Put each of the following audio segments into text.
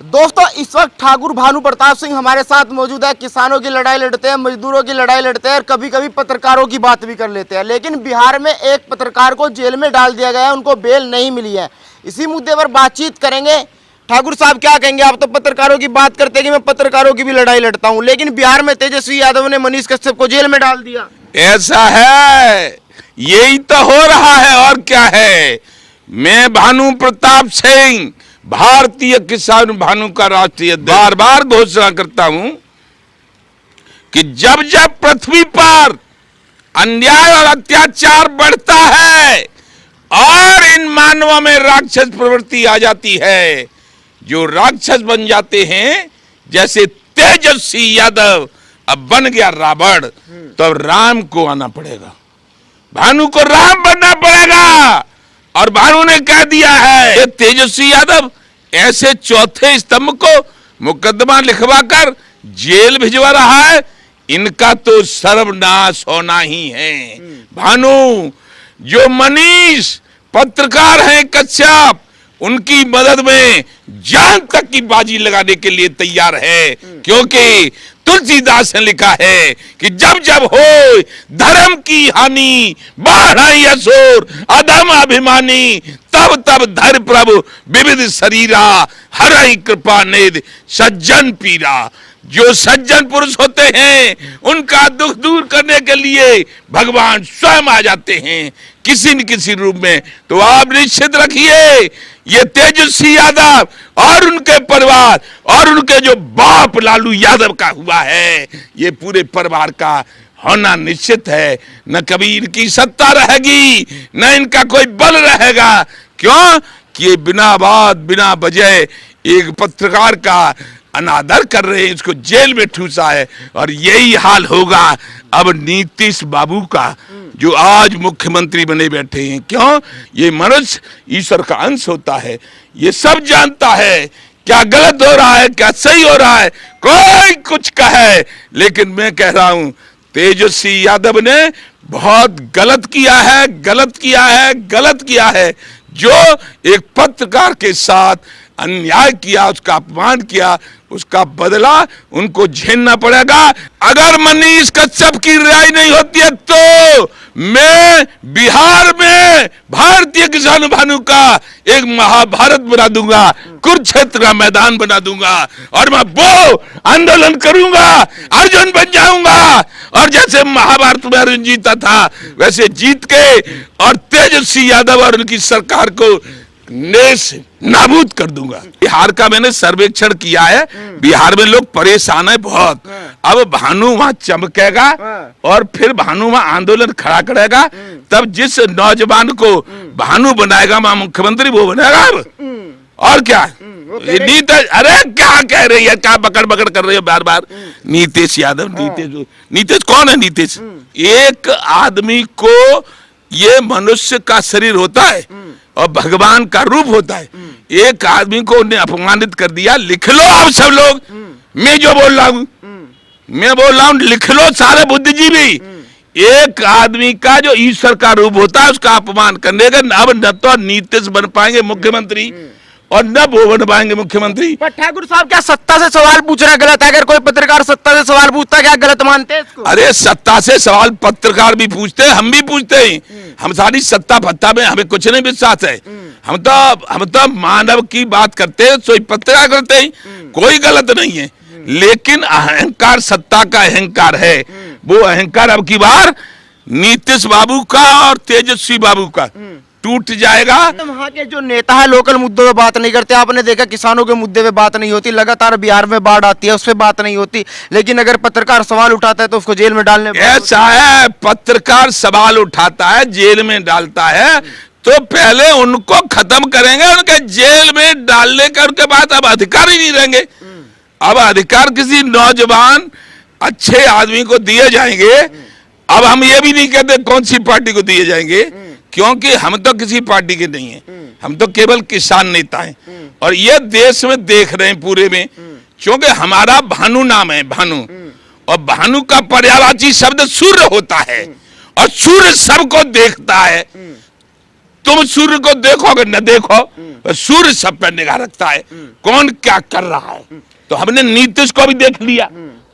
दोस्तों इस वक्त ठाकुर भानु प्रताप सिंह हमारे साथ मौजूद है। किसानों की लड़ाई लड़ते हैं, मजदूरों की लड़ाई लड़ते हैं और कभी कभी पत्रकारों की बात भी कर लेते हैं। लेकिन बिहार में एक पत्रकार को जेल में डाल दिया गया है, उनको बेल नहीं मिली है। इसी मुद्दे पर बातचीत करेंगे। ठाकुर साहब क्या कहेंगे? आप तो पत्रकारों की बात करते हैं कि मैं पत्रकारों की भी लड़ाई लड़ता हूँ, लेकिन बिहार में तेजस्वी यादव ने मनीष कश्यप को जेल में डाल दिया। ऐसा है, यही तो हो रहा है और क्या है। मैं भानु प्रताप सिंह, भारतीय किसान भानु का राष्ट्रीय अध्यक्ष, बार बार घोषणा करता हूं कि जब जब पृथ्वी पर अन्याय और अत्याचार बढ़ता है और इन मानवों में राक्षस प्रवृत्ति आ जाती है, जो राक्षस बन जाते हैं, जैसे तेजस्वी यादव अब बन गया रावण, तो राम को आना पड़ेगा, भानु को राम बनना पड़ेगा। और भानु ने कह दिया है, ये तेजस्वी यादव ऐसे चौथे स्तंभ को मुकदमा लिखवाकर जेल भिजवा रहा है, इनका तो सर्वनाश होना ही है। भानु, जो मनीष पत्रकार हैं कश्यप, उनकी मदद में जान तक की बाजी लगाने के लिए तैयार है, क्योंकि तुलसीदास ने लिखा है कि जब जब हो धर्म की हानि, बाढ़ आई असुर अधम अभिमानी, तब तब धर प्रभु विविध शरीरा, हरई कृपा निधि सज्जन पीरा। जो सज्जन पुरुष होते हैं उनका दुख दूर करने के लिए भगवान स्वयं आ जाते हैं किसी न किसी रूप में। तो आप निश्चित रखिए, ये तेजस्वी यादव और उनके परिवार और उनके जो बाप लालू यादव का हुआ है, ये पूरे परिवार का होना निश्चित है। न कभी इनकी सत्ता रहेगी, न इनका कोई बल रहेगा। क्यों कि ये बिना बात बिना वजह एक पत्रकार का अनादर कर रहे हैं, इसको जेल में ठूसा है। और यही हाल होगा अब नीतीश बाबू का, जो आज मुख्यमंत्री बने बैठे हैं। क्यों? ये मनुष्य ईश्वर का अंश होता है, ये सब जानता है क्या गलत हो रहा है क्या सही हो रहा है, कोई कुछ कहे, लेकिन मैं कह रहा हूं तेजस्वी यादव ने बहुत गलत किया है, गलत किया है, गलत किया है। जो एक पत्रकार के साथ अन्याय किया, उसका अपमान किया, उसका बदला उनको झेलना पड़ेगा। अगर मनीष कश्यप की रिहाई नहीं होती है तो मैं बिहार में भारतीय किसान भानु का एक महाभारत बना दूंगा, कुरुक्षेत्र का मैदान बना दूंगा और मैं वो आंदोलन करूंगा, अर्जुन बन जाऊंगा। और जैसे महाभारत में अर्जुन जीता था वैसे जीत के और तेजस्वी यादव और उनकी सरकार को नेस नाबूद कर दूंगा। बिहार का मैंने सर्वेक्षण किया है, बिहार में लोग परेशान है बहुत। अब भानु वहां चमकेगा और फिर भानु वहां आंदोलन खड़ा करेगा, तब जिस नौजवान को भानु बनाएगा वहां मुख्यमंत्री वो बनेगा। और क्या नीतीश, अरे क्या कह रही है, क्या बकड़ बकड़ कर रही है बार बार। नीतीश यादव, नीतीश कौन है? नीतीश एक आदमी को, ये मनुष्य का शरीर होता है और भगवान का रूप होता है। एक आदमी को उन्हें अपमानित कर दिया। लिख लो आप सब लोग, मैं जो बोल रहा हूं, मैं बोल रहा हूं, लिख लो सारे बुद्धिजीवी। एक आदमी का जो ईश्वर का रूप होता है उसका अपमान करने का अब न तो नीतीश बन पाएंगे मुख्यमंत्री और न वो बन पाएंगे मुख्यमंत्री। पर ठाकुर साहब, क्या सत्ता से सवाल पूछना गलत है? अगर कोई पत्रकार सत्ता से सवाल पूछता है, क्या गलत मानते हैं इसको? अरे सत्ता से सवाल पत्रकार भी पूछते हैं, हम भी पूछते हैं। हम सारी सत्ता फत्ता में हमें कुछ नहीं विश्वास है। हम तो मानव की बात करते हैं, सोई पत्रकार करते हैं, कोई गलत नहीं है। लेकिन अहंकार, सत्ता का अहंकार है, वो अहंकार अब की बार नीतीश बाबू का और तेजस्वी बाबू का टूट जाएगा। वहाँ के जो नेता है लोकल मुद्दों पे बात नहीं करते। आपने देखा किसानों के मुद्दे पे बात नहीं होती, लगातार बिहार में बाढ़ आती है उस पे बात नहीं होती, लेकिन अगर पत्रकार सवाल उठाता है तो उसको जेल में डालने। ऐसा है, पत्रकार सवाल उठाता है जेल में डालता है तो पहले उनको खत्म करेंगे, उनके जेल में डालने का, उनके बाद अब अधिकार ही नहीं रहेंगे। अब अधिकार किसी नौजवान अच्छे आदमी को दिए जाएंगे। अब हम ये भी नहीं कहते कौन सी पार्टी को दिए जाएंगे, क्योंकि हम तो किसी पार्टी के नहीं हैं, हम तो केवल किसान नेता हैं। और ये देश में देख रहे हैं पूरे में, क्योंकि हमारा भानु नाम है, भानु, और भानु का पर्यायवाची शब्द सूर्य होता है और सूर्य सबको देखता है। तुम सूर्य को देखोगे न देखो, सूर्य सब पर निगाह रखता है कौन क्या कर रहा है। तो हमने नीतीश को भी देख लिया,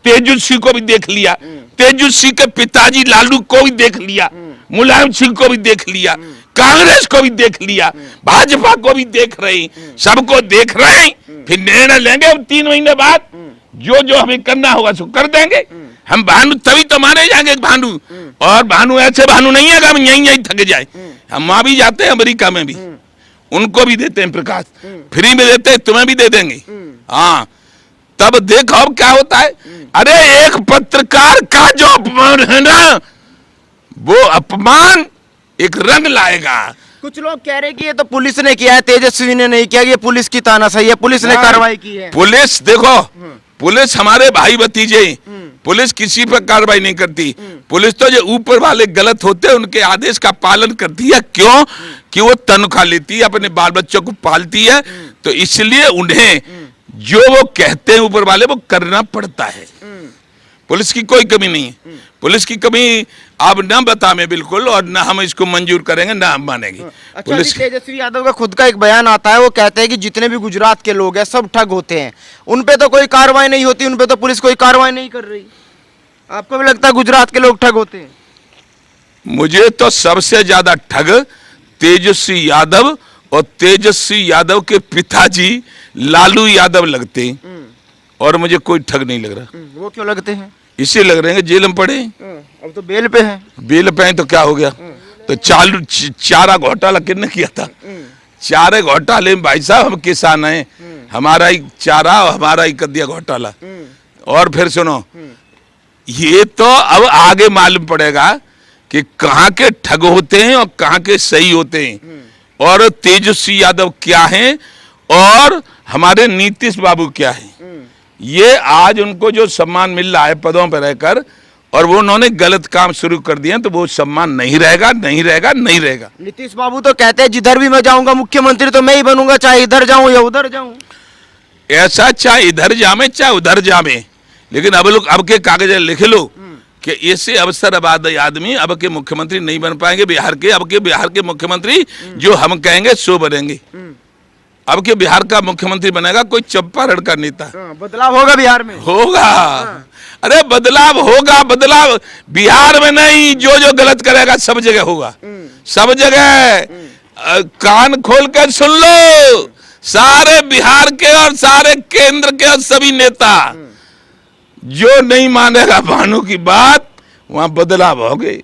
तेजस्वी को भी देख लिया, तेजस्वी के पिताजी लालू को भी देख लिया, मुलायम सिंह को भी देख लिया, कांग्रेस को भी देख लिया, भाजपा को भी देख रहे हैं, सबको देख रहे हैं। फिर निर्णय लेंगे 3 महीने बाद, जो जो हमें करना होगा सो कर देंगे। हम भानु तभी तो माने जाएंगे भानु, और भानु ऐसे भानु नहीं है कि हम यहीं थक जाए। हम वहां भी जाते हैं, अमेरिका में भी उनको भी देते हैं प्रकाश, फ्री में देते हैं, तुम्हें भी दे देंगे। हाँ, तब देखो अब क्या होता है। अरे एक पत्रकार का जो अपमान है ना, वो अपमान एक रंग लाएगा। कुछ लोग कह रहे हैं कि ये तो पुलिस ने किया है, तेजस्वी ने नहीं किया, ये पुलिस की तानाशाही है, पुलिस ने कार्रवाई की है। पुलिस देखो, पुलिस हमारे भाई भतीजे, पुलिस किसी पर कार्रवाई नहीं करती। पुलिस तो जो ऊपर वाले गलत होते हैं उनके आदेश का पालन करती है। क्यों? कि वो तनख्वाह लेती है, अपने बाल बच्चों को पालती है, तो इसलिए उन्हें जो वो कहते हैं ऊपर वाले वो करना पड़ता है। पुलिस की कोई कमी नहीं है, पुलिस की कमी आप ना बताएं बिल्कुल, और ना हम इसको मंजूर करेंगे ना हम मानेंगे। अच्छा, पुलिस तेजस्वी यादव का खुद का एक बयान आता है, वो कहते हैं कि जितने भी गुजरात के लोग हैं सब ठग होते हैं, उन पे तो कोई कार्रवाई नहीं होती, उन पे तो पुलिस कोई कार्रवाई नहीं कर रही। आपको भी लगता है गुजरात के लोग ठग होते हैं? मुझे तो सबसे ज्यादा ठग तेजस्वी यादव और तेजस्वी यादव के पिताजी लालू यादव लगते हैं, और मुझे कोई ठग नहीं लग रहा। वो क्यों लगते हैं? इसे लग रहे हैं जेल में पड़े। अब तो बेल पे है। बेल पे हैं तो क्या हो गया? तो चारा घोटाला किसने किया था? चारे घोटाले में भाई साहब हम किसान हैं, हमारा ही चारा और हमारा ही कदिया घोटाला। और फिर सुनो, ये तो अब आगे मालूम पड़ेगा कि कहाँ के ठग होते हैं और कहाँ के सही होते हैं, और तेजस्वी यादव क्या हैं और हमारे नीतीश बाबू क्या हैं। ये आज उनको जो सम्मान मिल रहा है पदों पर रहकर, और वो उन्होंने गलत काम शुरू कर दिए, तो वो सम्मान नहीं रहेगा, नहीं रहेगा, नहीं रहेगा। नीतीश बाबू तो कहते हैं जिधर भी मैं जाऊंगा मुख्यमंत्री तो मैं ही बनूंगा, चाहे इधर जाऊं या उधर जाऊं। ऐसा चाहे इधर जामे चाहे उधर जामे, लेकिन अब लोग अब के कागज लिख लो कि ऐसे अवसरवाद आदमी अब के मुख्यमंत्री नहीं बन पाएंगे बिहार के। अब के बिहार के मुख्यमंत्री जो हम कहेंगे सो बनेंगे। अब के बिहार का मुख्यमंत्री बनेगा कोई चंपारण का नेता। बदलाव होगा बिहार में, होगा। अरे बदलाव होगा, बदलाव बिहार में नहीं, जो जो गलत करेगा सब जगह होगा, सब जगह। कान खोल कर सुन लो, सारे बिहार के और सारे केंद्र के और सभी नेता जो नहीं मानेगा भानु की बात, वहां बदलाव हो गए।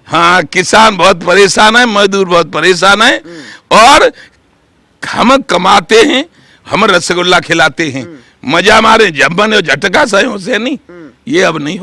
हाँ, किसान बहुत परेशान है, मजदूर बहुत परेशान है, और हम कमाते हैं, हम रसगुल्ला खिलाते हैं, मजा मारे जब बने झटका सही से नहीं, ये अब नहीं हो।